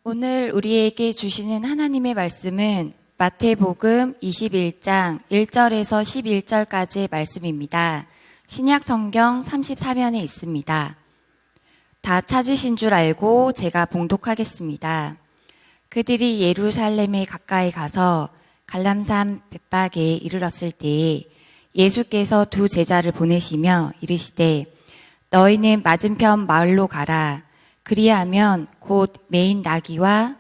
오늘 우리에게 주시는 하나님의 말씀은 마태복음 21장 1절에서 11절까지의 말씀입니다. 신약 성경 34면에 있습니다. 다 찾으신 줄 알고 제가 봉독하겠습니다. 그들이 예루살렘에 가까이 가서 갈람산 벳박에 이르렀을 때에 예수께서 두 제자를 보내시며 이르시되 너희는 맞은편 마을로 가라. 그리하면 곧 매인 나귀와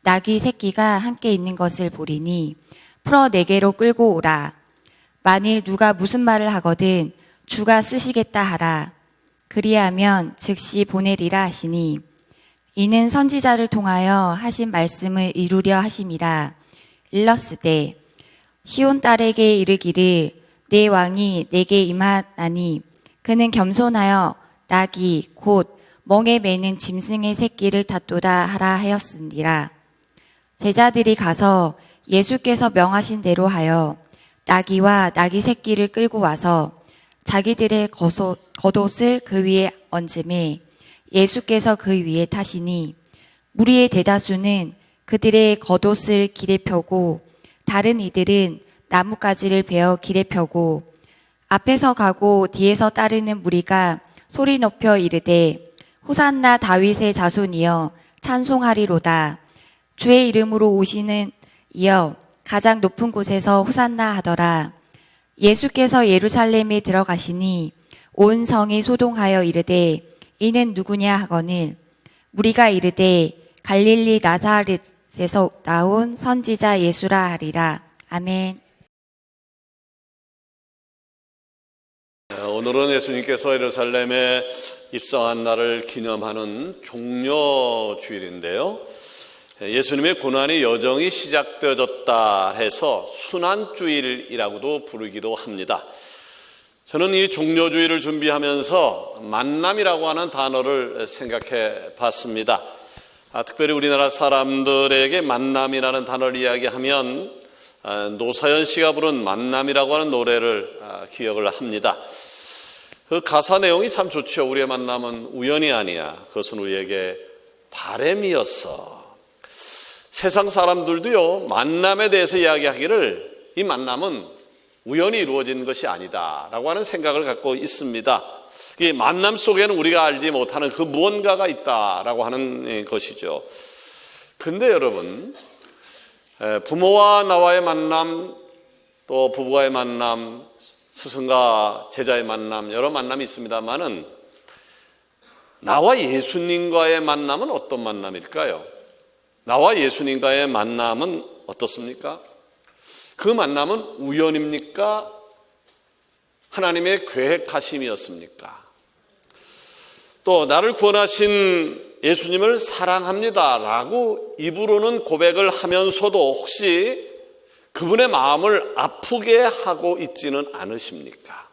나귀 새끼가 함께 있는 것을 보리니 풀어 내게로 끌고 오라. 만일 누가 무슨 말을 하거든 주가 쓰시겠다 하라. 그리하면 즉시 보내리라 하시니 이는 선지자를 통하여 하신 말씀을 이루려 하심이라. 일렀으되 시온 딸에게 이르기를 내 왕이 내게 임하나니 그는 겸손하여 나귀 곧 멍에 매는 짐승의 새끼를 탓도다 하라 하였으니라. 제자들이 가서 예수께서 명하신 대로 하여 나귀와 나귀 새끼를 끌고 와서 자기들의 겉옷을 그 위에 얹음에 예수께서 그 위에 타시니 무리의 대다수는 그들의 겉옷을 길에 펴고 다른 이들은 나뭇가지를 베어 길에 펴고 앞에서 가고 뒤에서 따르는 무리가 소리 높여 이르되 호산나 다윗의 자손이여 찬송하리로다. 주의 이름으로 오시는 이여 가장 높은 곳에서 호산나 하더라. 예수께서 예루살렘에 들어가시니 온 성이 소동하여 이르되 이는 누구냐 하거늘 무리가 이르되 갈릴리 나사렛에서 나온 선지자 예수라 하리라. 아멘. 오늘은 예수님께서 예루살렘에 입성한 날을 기념하는 종려주일인데요. 예수님의 고난의 여정이 시작되어졌다 해서 순환주일이라고도 부르기도 합니다. 저는 이 종려주일을 준비하면서 만남이라고 하는 단어를 생각해 봤습니다. 특별히 우리나라 사람들에게 만남이라는 단어를 이야기하면 노사연 씨가 부른 만남이라고 하는 노래를 기억을 합니다. 그 가사 내용이 참 좋죠. 우리의 만남은 우연이 아니야. 그것은 우리에게 바람이었어. 세상 사람들도요, 만남에 대해서 이야기하기를 이 만남은 우연히 이루어진 것이 아니다 라고 하는 생각을 갖고 있습니다. 이 만남 속에는 우리가 알지 못하는 그 무언가가 있다라고 하는 것이죠. 근데 여러분, 부모와 나와의 만남, 또 부부와의 만남, 스승과 제자의 만남, 여러 만남이 있습니다만은 나와 예수님과의 만남은 어떤 만남일까요? 나와 예수님과의 만남은 어떻습니까? 그 만남은 우연입니까? 하나님의 계획하심이었습니까? 또 나를 구원하신 예수님을 사랑합니다 라고 입으로는 고백을 하면서도 혹시 그분의 마음을 아프게 하고 있지는 않으십니까?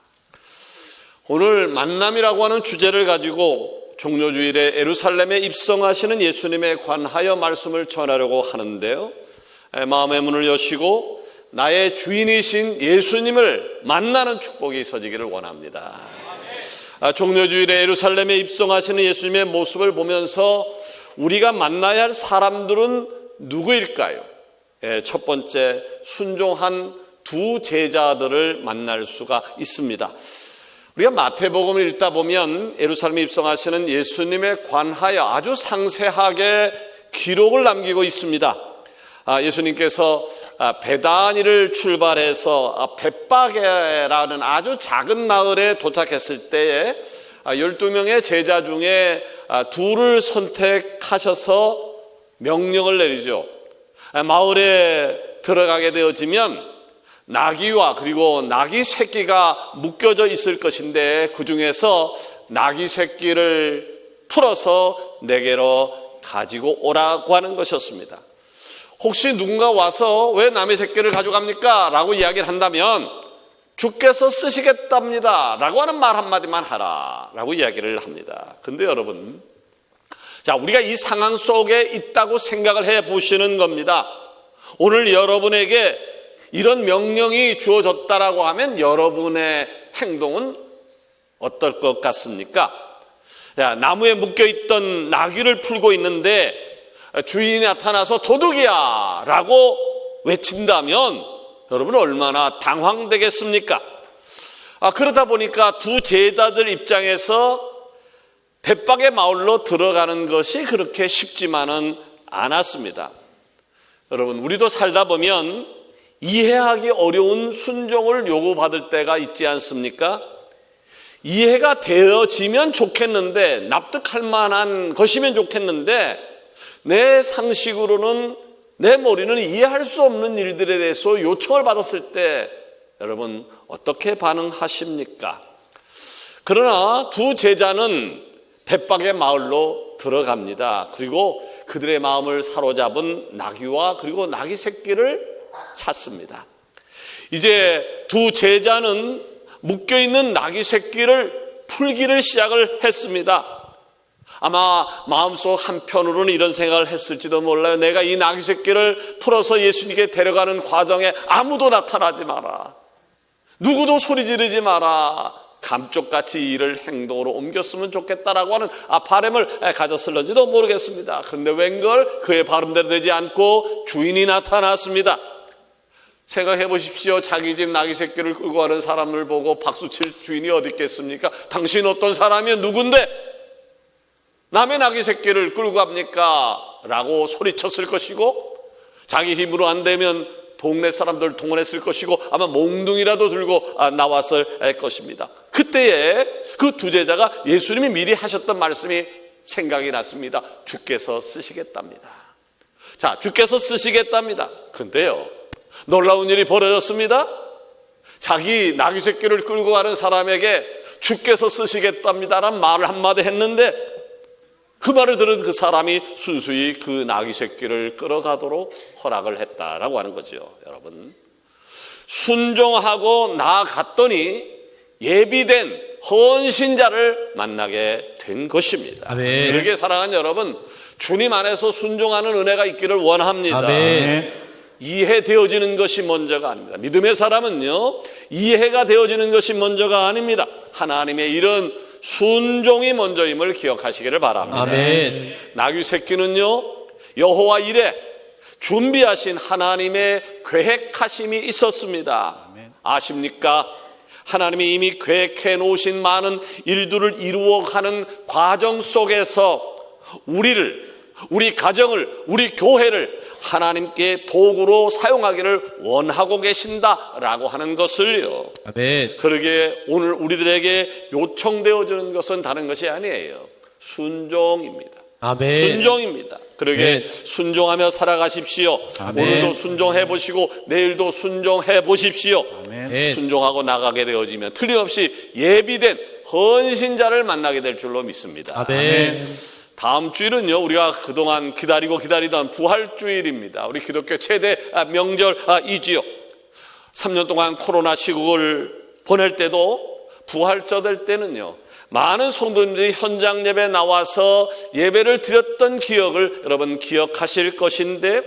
오늘 만남이라고 하는 주제를 가지고 종려주일에 예루살렘에 입성하시는 예수님에 관하여 말씀을 전하려고 하는데요. 마음의 문을 여시고 나의 주인이신 예수님을 만나는 축복이 있어지기를 원합니다. 종려주일에 예루살렘에 입성하시는 예수님의 모습을 보면서 우리가 만나야 할 사람들은 누구일까요? 첫 번째, 순종한 두 제자들을 만날 수가 있습니다. 우리가 마태복음을 읽다 보면 예루살렘에 입성하시는 예수님에 관하여 아주 상세하게 기록을 남기고 있습니다. 예수님께서 베다니를 출발해서 벳박에라는 아주 작은 마을에 도착했을 때에 12명의 제자 중에 둘을 선택하셔서 명령을 내리죠. 마을에 들어가게 되어지면 나귀와 그리고 나귀 새끼가 묶여져 있을 것인데 그 중에서 나귀 새끼를 풀어서 내게로 가지고 오라고 하는 것이었습니다. 혹시 누군가 와서 왜 남의 새끼를 가져갑니까? 라고 이야기를 한다면 주께서 쓰시겠답니다 라고 하는 말 한마디만 하라 라고 이야기를 합니다. 근데 여러분, 자, 우리가 이 상황 속에 있다고 생각을 해 보시는 겁니다. 오늘 여러분에게 이런 명령이 주어졌다라고 하면 여러분의 행동은 어떨 것 같습니까? 나무에 묶여있던 나귀를 풀고 있는데 주인이 나타나서 도둑이야 라고 외친다면 여러분 얼마나 당황되겠습니까? 그러다 보니까 두 제자들 입장에서 벳박의 마을로 들어가는 것이 그렇게 쉽지만은 않았습니다. 여러분, 우리도 살다 보면 이해하기 어려운 순종을 요구받을 때가 있지 않습니까? 이해가 되어지면 좋겠는데, 납득할 만한 것이면 좋겠는데, 내 상식으로는, 내 머리는 이해할 수 없는 일들에 대해서 요청을 받았을 때 여러분 어떻게 반응하십니까? 그러나 두 제자는 벳박의 마을로 들어갑니다. 그리고 그들의 마음을 사로잡은 나귀와 그리고 나귀 새끼를 찾습니다. 이제 두 제자는 묶여있는 나귀 새끼를 풀기를 시작을 했습니다. 아마 마음속 한편으로는 이런 생각을 했을지도 몰라요. 내가 이 나귀 새끼를 풀어서 예수님께 데려가는 과정에 아무도 나타나지 마라. 누구도 소리 지르지 마라. 감쪽같이 이 일을 행동으로 옮겼으면 좋겠다라고 하는 바람을 가졌을런지도 모르겠습니다. 그런데 웬걸 그의 바람대로 되지 않고 주인이 나타났습니다. 생각해 보십시오. 자기 집 나귀 새끼를 끌고 가는 사람을 보고 박수칠 주인이 어디 있겠습니까? 당신 어떤 사람이야? 누군데? 남의 나귀 새끼를 끌고 갑니까? 라고 소리쳤을 것이고, 자기 힘으로 안 되면 동네 사람들 동원했을 것이고, 아마 몽둥이라도 들고 나왔을 것입니다. 그때에 그 두 제자가 예수님이 미리 하셨던 말씀이 생각이 났습니다. 주께서 쓰시겠답니다. 자, 주께서 쓰시겠답니다. 근데요, 놀라운 일이 벌어졌습니다. 자기 나귀 새끼를 끌고 가는 사람에게 주께서 쓰시겠답니다라는 말을 한마디 했는데, 그 말을 들은 그 사람이 순수히 그 나귀 새끼를 끌어가도록 허락을 했다라고 하는 거죠. 여러분, 순종하고 나아갔더니 예비된 헌신자를 만나게 된 것입니다. 아멘. 그러게 사랑하는 여러분, 주님 안에서 순종하는 은혜가 있기를 원합니다. 아멘. 이해되어지는 것이 먼저가 아닙니다. 믿음의 사람은요, 이해가 되어지는 것이 먼저가 아닙니다. 하나님의 이런 순종이 먼저임을 기억하시기를 바랍니다. 아멘. 나귀 새끼는요, 여호와 이래 준비하신 하나님의 계획하심이 있었습니다. 아십니까? 하나님이 이미 계획해 놓으신 많은 일들을 이루어가는 과정 속에서 우리 가정을, 우리 교회를 하나님께 도구로 사용하기를 원하고 계신다라고 하는 것을요. 아멘. 그러기에 오늘 우리들에게 요청되어지는 것은 다른 것이 아니에요. 순종입니다. 아멘. 순종입니다. 그러기에 네. 순종하며 살아가십시오. 아멘. 오늘도 순종해 보시고 내일도 순종해 보십시오. 아멘. 순종하고 나가게 되어지면 틀림없이 예비된 헌신자를 만나게 될 줄로 믿습니다. 아멘. 다음 주일은요, 우리가 그동안 기다리던 부활주일입니다. 우리 기독교 최대 명절이지요. 3년 동안 코로나 시국을 보낼 때도 부활절 될 때는요, 많은 성도님들이 현장 예배에 나와서 예배를 드렸던 기억을 여러분 기억하실 것인데,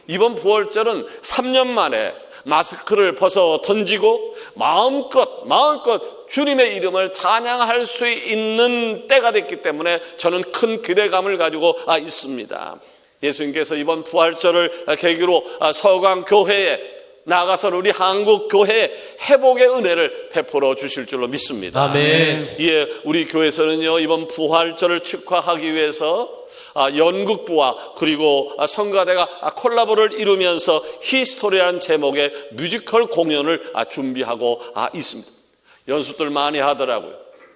이번 부활절은 3년 만에 마스크를 벗어 던지고 마음껏 주님의 이름을 찬양할 수 있는 때가 됐기 때문에 저는 큰 기대감을 가지고 있습니다. 예수님께서 이번 부활절을 계기로 서강교회에 나아가서 우리 한국교회에 회복의 은혜를 베풀어 주실 줄로 믿습니다. 아멘. 예, 우리 교회에서는요, 이번 부활절을 축하하기 위해서 연극부와 그리고 성가대가 콜라보를 이루면서 히스토리라는 제목의 뮤지컬 공연을 준비하고 있습니다. 연습들 많이 하더라고요.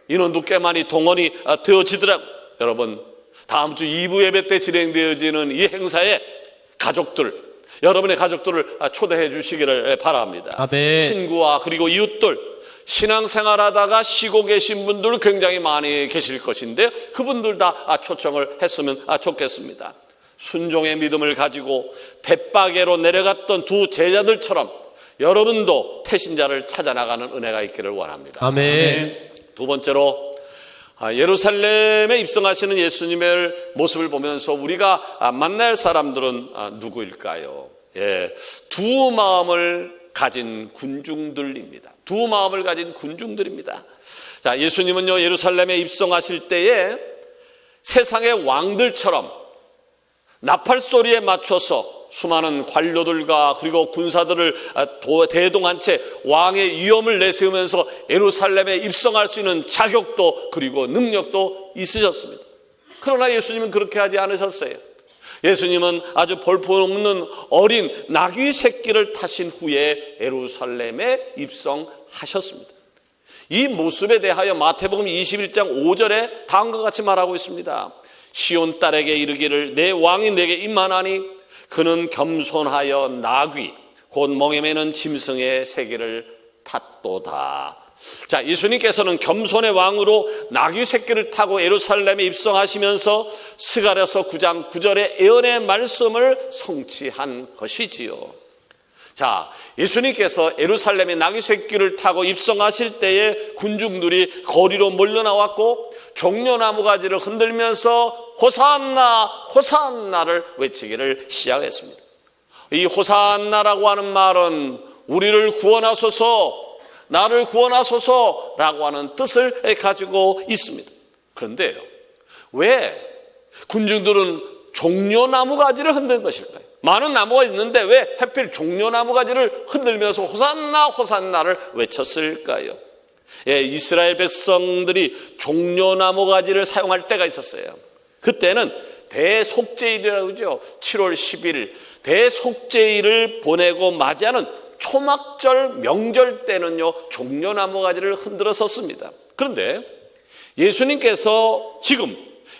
인원도 꽤 많이 동원이 되어지더라고요. 여러분, 다음 주 2부 예배 때 진행되어지는 이 행사에 여러분의 가족들을 초대해 주시기를 바랍니다. 아멘. 친구와 그리고 이웃들, 신앙생활하다가 쉬고 계신 분들 굉장히 많이 계실 것인데 그분들 다 초청을 했으면 좋겠습니다. 순종의 믿음을 가지고 벳박에로 내려갔던 두 제자들처럼 여러분도 태신자를 찾아 나가는 은혜가 있기를 원합니다. 아멘. 두 번째로 예루살렘에 입성하시는 예수님의 모습을 보면서 우리가 만날 사람들은 누구일까요? 예, 두 마음을 가진 군중들입니다. 두 마음을 가진 군중들입니다. 자, 예수님은요, 예루살렘에 입성하실 때에 세상의 왕들처럼 나팔 소리에 맞춰서 수많은 관료들과 그리고 군사들을 대동한 채 왕의 위엄을 내세우면서 예루살렘에 입성할 수 있는 자격도 그리고 능력도 있으셨습니다. 그러나 예수님은 그렇게 하지 않으셨어요. 예수님은 아주 볼품없는 어린 나귀 새끼를 타신 후에 예루살렘에 입성하셨습니다. 이 모습에 대하여 마태복음 21장 5절에 다음과 같이 말하고 있습니다. 시온 딸에게 이르기를 내 왕이 내게 임하나니 그는 겸손하여 나귀 곧 멍에 매는 짐승의 새끼를 탔도다. 자, 예수님께서는 겸손의 왕으로 나귀 새끼를 타고 예루살렘에 입성하시면서 스가랴서 9장 9절의 예언의 말씀을 성취한 것이지요. 자, 예수님께서 예루살렘에 나귀 새끼를 타고 입성하실 때에 군중들이 거리로 몰려나왔고 종려나무 가지를 흔들면서 호산나 호산나를 외치기를 시작했습니다. 이 호산나라고 하는 말은 우리를 구원하소서, 나를 구원하소서라고 하는 뜻을 가지고 있습니다. 그런데요, 왜 군중들은 종려나무 가지를 흔든 것일까요? 많은 나무가 있는데 왜 하필 종려나무 가지를 흔들면서 호산나 호산나를 외쳤을까요? 예, 이스라엘 백성들이 종려나무 가지를 사용할 때가 있었어요. 그때는 대속죄일이라고 그러죠. 7월 10일 대속죄일을 보내고 맞이하는 초막절 명절 때는요, 종려나무 가지를 흔들어 섰습니다. 그런데 예수님께서 지금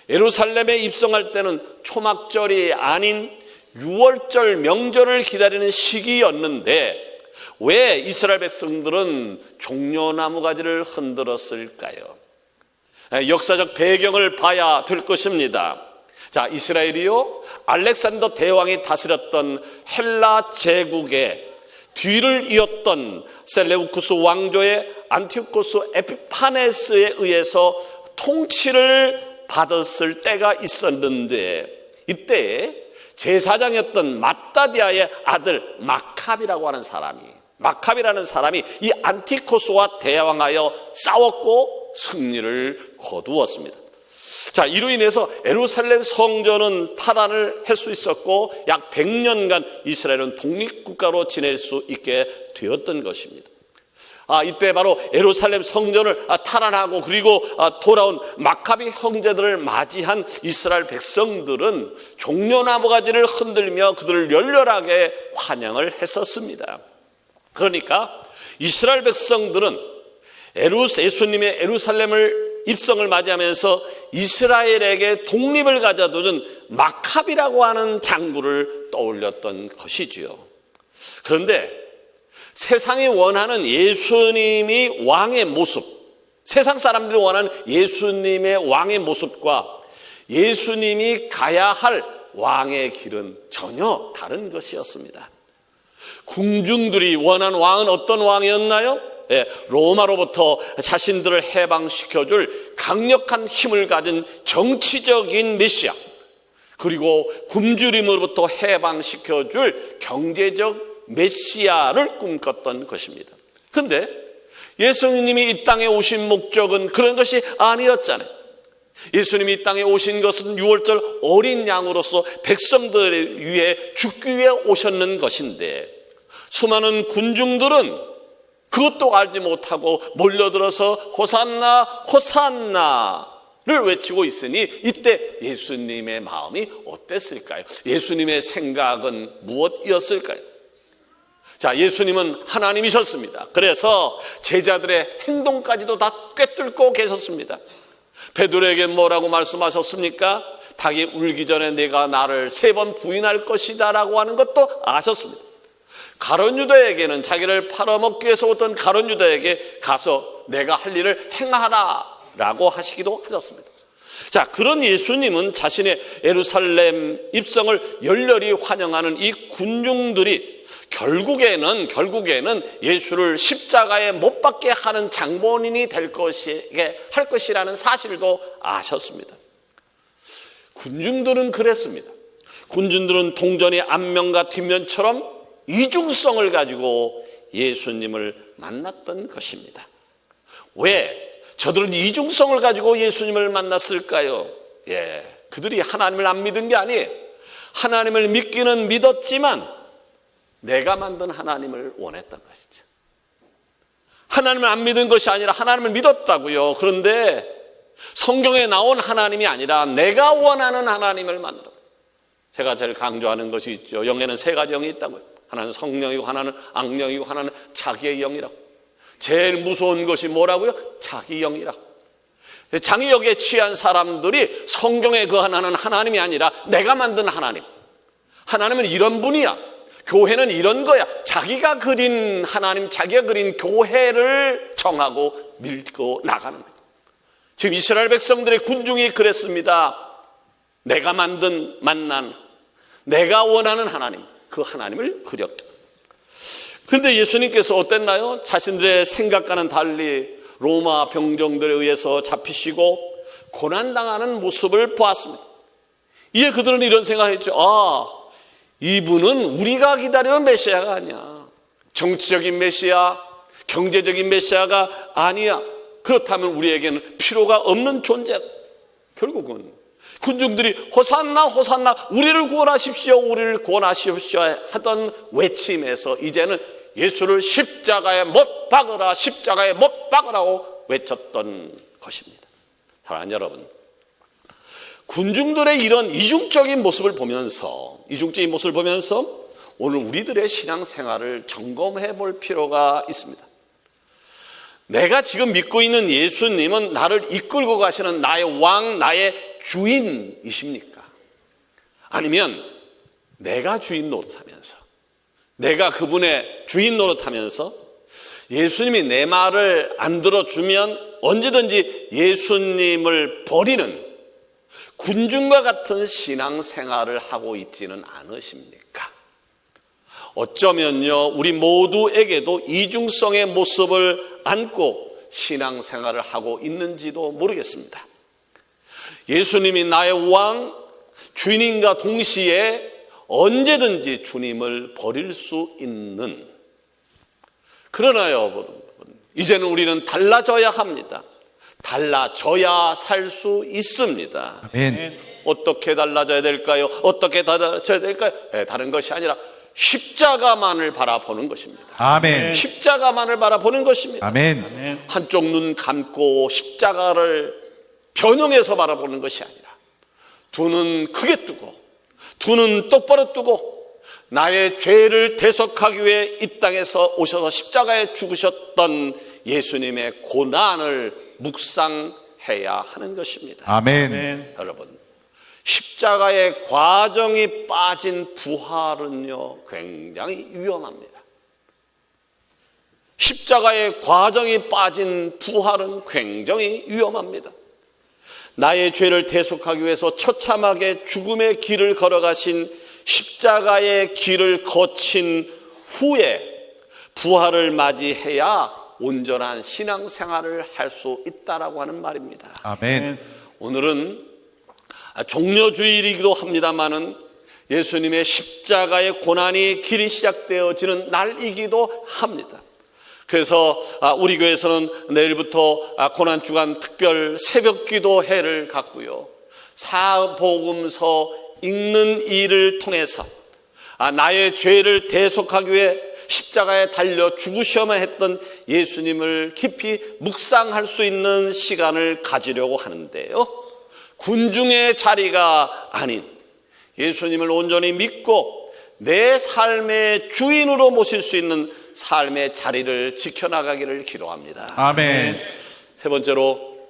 예루살렘에 입성할 때는 초막절이 아닌 6월절 명절을 기다리는 시기였는데 왜 이스라엘 백성들은 종려나무 가지를 흔들었을까요? 역사적 배경을 봐야 될 것입니다. 자, 이스라엘이요, 알렉산더 대왕이 다스렸던 헬라 제국의 뒤를 이었던 셀레우쿠스 왕조의 안티오코스 에피파네스에 의해서 통치를 받았을 때가 있었는데 이때 제사장이었던 마따디아의 아들 마캅이라는 사람이 이 안티코스와 대항하여 싸웠고 승리를 거두었습니다. 자, 이로 인해서 예루살렘 성전은 탈환을 할 수 있었고 약 100년간 이스라엘은 독립국가로 지낼 수 있게 되었던 것입니다. 이때 바로 예루살렘 성전을 탈환하고 그리고 돌아온 마카비 형제들을 맞이한 이스라엘 백성들은 종려나무 가지를 흔들며 그들을 열렬하게 환영을 했었습니다. 그러니까 이스라엘 백성들은 예수님의 예루살렘을 입성을 맞이하면서 이스라엘에게 독립을 가져다준 마캅이라고 하는 장군을 떠올렸던 것이지요. 그런데 세상이 원하는 예수님이 왕의 모습, 세상 사람들이 원하는 예수님의 왕의 모습과 예수님이 가야 할 왕의 길은 전혀 다른 것이었습니다. 군중들이 원하는 왕은 어떤 왕이었나요? 로마로부터 자신들을 해방시켜줄 강력한 힘을 가진 정치적인 메시아, 그리고 굶주림으로부터 해방시켜줄 경제적 메시아를 꿈꿨던 것입니다. 그런데 예수님이 이 땅에 오신 목적은 그런 것이 아니었잖아요. 예수님이 이 땅에 오신 것은 6월절 어린 양으로서 백성들을 위해 죽기 위해 오셨는 것인데 수많은 군중들은 그것도 알지 못하고 몰려들어서 호산나 호산나를 외치고 있으니 이때 예수님의 마음이 어땠을까요? 예수님의 생각은 무엇이었을까요? 자, 예수님은 하나님이셨습니다. 그래서 제자들의 행동까지도 다 꿰뚫고 계셨습니다. 베드로에게 뭐라고 말씀하셨습니까? 닭이 울기 전에 내가 나를 3번 부인할 것이다 라고 하는 것도 아셨습니다. 가룟 유다에게는 자기를 팔아먹기 위해서 어떤 가룟 유다에게 가서 내가 할 일을 행하라 라고 하시기도 하셨습니다. 자, 그런 예수님은 자신의 예루살렘 입성을 열렬히 환영하는 이 군중들이 결국에는 예수를 십자가에 못 박게 하는 장본인이 될 것이라는 사실도 아셨습니다. 군중들은 그랬습니다. 군중들은 동전의 앞면과 뒷면처럼 이중성을 가지고 예수님을 만났던 것입니다. 왜 저들은 이중성을 가지고 예수님을 만났을까요? 그들이 하나님을 안 믿은 게 아니에요. 하나님을 믿기는 믿었지만 내가 만든 하나님을 원했던 것이죠. 하나님을 안 믿은 것이 아니라 하나님을 믿었다고요. 그런데 성경에 나온 하나님이 아니라 내가 원하는 하나님을 만들었다. 제가 제일 강조하는 것이 있죠. 영에는 세 가지 영이 있다고요. 하나는 성령이고, 하나는 악령이고, 하나는 자기의 영이라고. 제일 무서운 것이 뭐라고요? 자기 영이라고. 자기 영에 취한 사람들이 성경에 거하는 하나님이 아니라 내가 만든 하나님. 하나님은 이런 분이야. 교회는 이런 거야. 자기가 그린 하나님, 자기가 그린 교회를 정하고 밀고 나가는 거예요. 지금 이스라엘 백성들의 군중이 그랬습니다. 내가 만난 내가 원하는 하나님, 그 하나님을 그렸다. 그런데 예수님께서 어땠나요? 자신들의 생각과는 달리 로마 병정들에 의해서 잡히시고 고난당하는 모습을 보았습니다. 이에 그들은 이런 생각했죠. 이분은 우리가 기다리는 메시아가 아니야. 정치적인 메시아, 경제적인 메시아가 아니야. 그렇다면 우리에게는 필요가 없는 존재. 결국은 군중들이 호산나 호산나 우리를 구원하십시오, 우리를 구원하십시오 하던 외침에서 이제는 예수를 십자가에 못 박으라, 십자가에 못 박으라고 외쳤던 것입니다. 사랑하는 여러분, 군중들의 이런 이중적인 모습을 보면서 오늘 우리들의 신앙생활을 점검해 볼 필요가 있습니다. 내가 지금 믿고 있는 예수님은 나를 이끌고 가시는 나의 왕, 나의 주인이십니까? 아니면 내가 주인 노릇하면서, 내가 그분의 주인 노릇하면서 예수님이 내 말을 안 들어주면 언제든지 예수님을 버리는 군중과 같은 신앙생활을 하고 있지는 않으십니까? 어쩌면요, 우리 모두에게도 이중성의 모습을 안고 신앙생활을 하고 있는지도 모르겠습니다. 예수님이 나의 왕, 주인과 동시에 언제든지 주님을 버릴 수 있는, 그러나요, 이제는 우리는 달라져야 합니다. 달라져야 살 수 있습니다. 아멘. 어떻게 달라져야 될까요? 어떻게 달라져야 될까요? 다른 것이 아니라 십자가만을 바라보는 것입니다. 아멘. 십자가만을 바라보는 것입니다. 아멘. 한쪽 눈 감고 십자가를 변형해서 바라보는 것이 아니라 두 눈 크게 뜨고 두 눈 똑바로 뜨고 나의 죄를 대속하기 위해 이 땅에서 오셔서 십자가에 죽으셨던 예수님의 고난을 묵상해야 하는 것입니다. 아멘. 여러분, 십자가의 과정이 빠진 부활은요, 굉장히 위험합니다. 십자가의 과정이 빠진 부활은 굉장히 위험합니다. 나의 죄를 대속하기 위해서 처참하게 죽음의 길을 걸어가신 십자가의 길을 거친 후에 부활을 맞이해야 온전한 신앙생활을 할 수 있다라고 하는 말입니다. 아멘. 오늘은 종료주일이기도 합니다만은 예수님의 십자가의 고난이 길이 시작되어지는 날이기도 합니다. 그래서 우리 교회에서는 내일부터 고난주간 특별 새벽기도회를 갖고요, 사복음서 읽는 일을 통해서 나의 죄를 대속하기 위해 십자가에 달려 죽으셔야만 했던 예수님을 깊이 묵상할 수 있는 시간을 가지려고 하는데요, 군중의 자리가 아닌 예수님을 온전히 믿고 내 삶의 주인으로 모실 수 있는 삶의 자리를 지켜나가기를 기도합니다. 아멘. 세 번째로,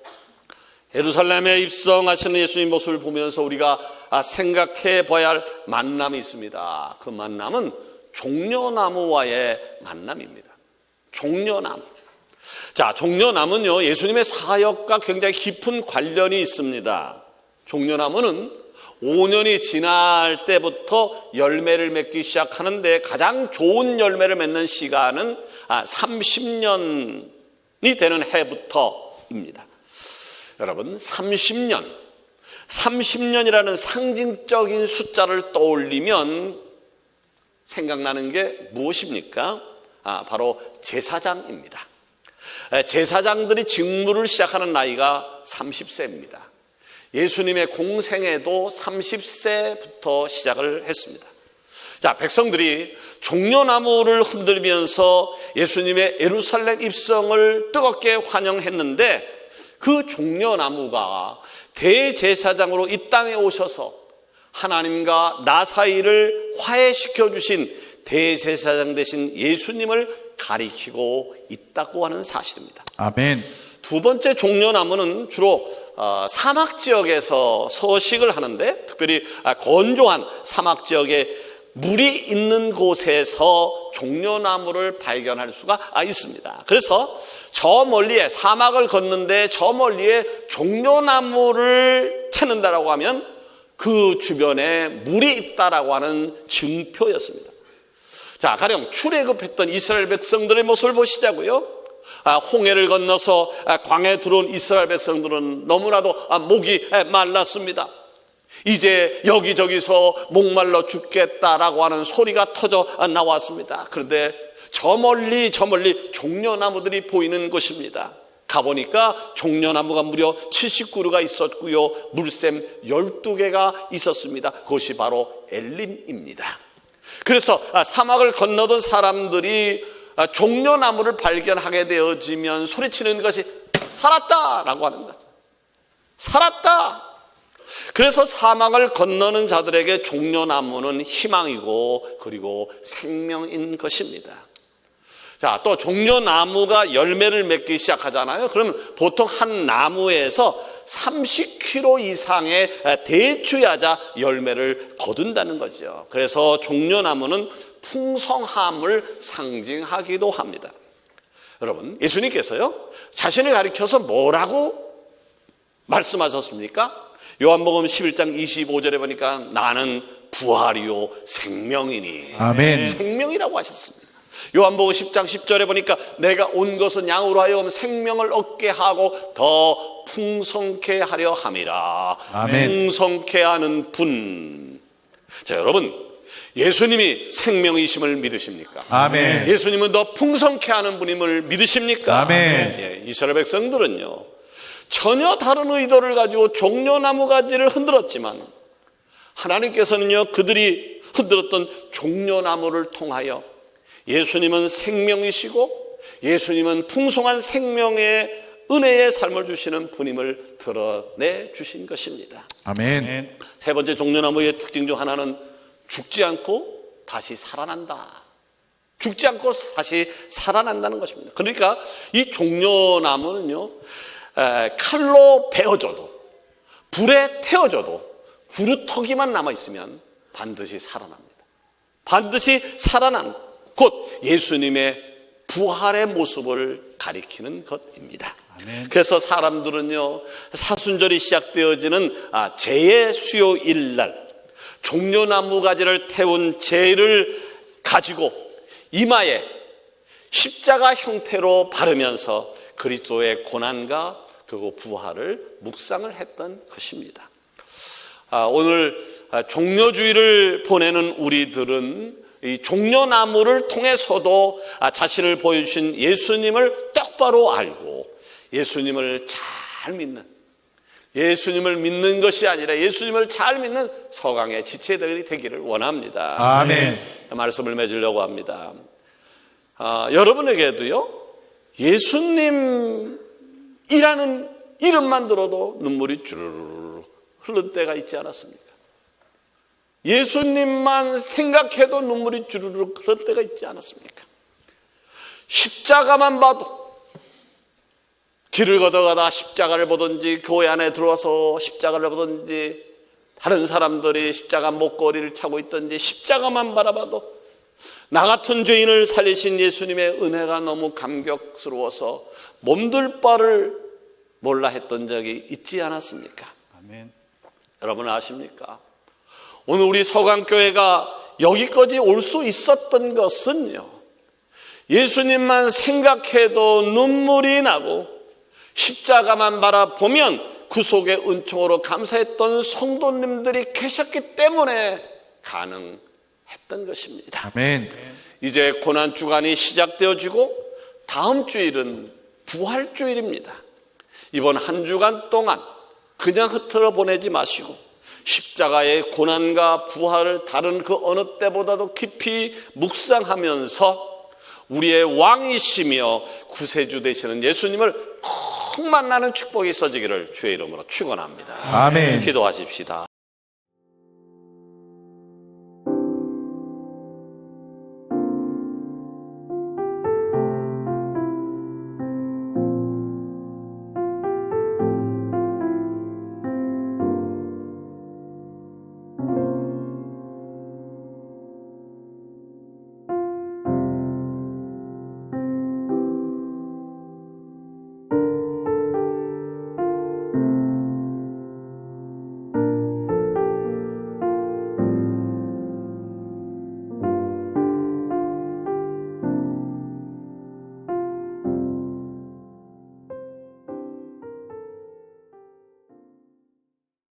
예루살렘에 입성하시는 예수님 모습을 보면서 우리가 생각해 봐야 할 만남이 있습니다. 그 만남은 종려나무와의 만남입니다. 종려나무. 자, 종려나무는요, 예수님의 사역과 굉장히 깊은 관련이 있습니다. 종려나무는 5년이 지날 때부터 열매를 맺기 시작하는데 가장 좋은 열매를 맺는 시간은 30년이 되는 해부터입니다. 여러분, 30년이라는 상징적인 숫자를 떠올리면 생각나는 게 무엇입니까? 바로 제사장입니다. 제사장들이 직무를 시작하는 나이가 30세입니다. 예수님의 공생애도 30세부터 시작을 했습니다. 자, 백성들이 종려나무를 흔들면서 예수님의 예루살렘 입성을 뜨겁게 환영했는데, 그 종려나무가 대제사장으로 이 땅에 오셔서 하나님과 나 사이를 화해시켜 주신 대제사장 되신 예수님을 가리키고 있다고 하는 사실입니다. 아멘. 두 번째 종려나무는 주로 사막 지역에서 서식을 하는데, 특별히 건조한 사막 지역에 물이 있는 곳에서 종려나무를 발견할 수가 있습니다. 그래서 저 멀리에, 사막을 걷는데 저 멀리에 종려나무를 찾는다라고 하면 그 주변에 물이 있다라고 하는 증표였습니다. 자, 가령 출애굽했던 이스라엘 백성들의 모습을 보시자고요. 홍해를 건너서 광야에 들어온 이스라엘 백성들은 너무나도 목이 말랐습니다. 이제 여기저기서 목말라 죽겠다라고 하는 소리가 터져 나왔습니다. 그런데 저 멀리 종려나무들이 보이는 곳입니다. 가보니까 종려나무가 무려 70그루가 있었고요, 물샘 12개가 있었습니다. 그것이 바로 엘림입니다. 그래서 사막을 건너던 사람들이 종려나무를 발견하게 되어지면 소리치는 것이 살았다라고 하는 거죠. 살았다. 그래서 사막을 건너는 자들에게 종려나무는 희망이고 그리고 생명인 것입니다. 자, 또 종려나무가 열매를 맺기 시작하잖아요. 그러면 보통 한 나무에서 30kg 이상의 대추야자 열매를 거둔다는 거죠. 그래서 종려나무는 풍성함을 상징하기도 합니다. 여러분, 예수님께서요, 자신을 가리켜서 뭐라고 말씀하셨습니까? 요한복음 11장 25절에 보니까 나는 부활이요 생명이니. 아멘. 생명이라고 하셨습니다. 요한복음 10장 10절에 보니까 내가 온 것은 양으로 하여금 생명을 얻게 하고 더 풍성케 하려 함이라. 아멘. 풍성케 하는 분. 자, 여러분, 예수님이 생명이심을 믿으십니까? 아멘. 예수님은 더 풍성케 하는 분임을 믿으십니까? 아멘. 예, 이스라엘 백성들은요, 전혀 다른 의도를 가지고 종려나무 가지를 흔들었지만 하나님께서는요, 그들이 흔들었던 종려나무를 통하여 예수님은 생명이시고 예수님은 풍성한 생명의 은혜의 삶을 주시는 분임을 드러내 주신 것입니다. 아멘. 세 번째 종려나무의 특징 중 하나는 죽지 않고 다시 살아난다. 죽지 않고 다시 살아난다는 것입니다. 그러니까 이 종려나무는요, 칼로 베어져도 불에 태워져도 구루터기만 남아있으면 반드시 살아납니다. 반드시 살아난, 곧 예수님의 부활의 모습을 가리키는 것입니다. 아멘. 그래서 사람들은요, 사순절이 시작되어지는 제의 수요일 날 종려나무 가지를 태운 제를 가지고 이마에 십자가 형태로 바르면서 그리스도의 고난과 그리고 부활을 묵상을 했던 것입니다. 오늘 종려주의를 보내는 우리들은 이 종려나무를 통해서도 자신을 보여주신 예수님을 똑바로 알고 예수님을 잘 믿는, 예수님을 믿는 것이 아니라 예수님을 잘 믿는 서강의 지체들이 되기를 원합니다. 아멘. 말씀을 맺으려고 합니다. 여러분에게도요, 예수님이라는 이름만 들어도 눈물이 주르르 흐르는 때가 있지 않았습니까? 예수님만 생각해도 눈물이 주르르 흐르는 때가 있지 않았습니까? 십자가만 봐도, 길을 걷어가다 십자가를 보든지 교회 안에 들어와서 십자가를 보든지 다른 사람들이 십자가 목걸이를 차고 있든지 십자가만 바라봐도 나 같은 죄인을 살리신 예수님의 은혜가 너무 감격스러워서 몸둘 바를 몰라 했던 적이 있지 않았습니까? 아멘. 여러분 아십니까? 오늘 우리 서강교회가 여기까지 올 수 있었던 것은요, 예수님만 생각해도 눈물이 나고 십자가만 바라보면 그 속에 은총으로 감사했던 성도님들이 계셨기 때문에 가능했던 것입니다. 아멘. 이제 고난주간이 시작되어지고 다음 주일은 부활주일입니다. 이번 한 주간 동안 그냥 흩어져 보내지 마시고 십자가의 고난과 부활을 다른 그 어느 때보다도 깊이 묵상하면서 우리의 왕이시며 구세주 되시는 예수님을 꼭 만나는 축복이 있어지기를 주의 이름으로 축원합니다. 아멘. 기도하십시다.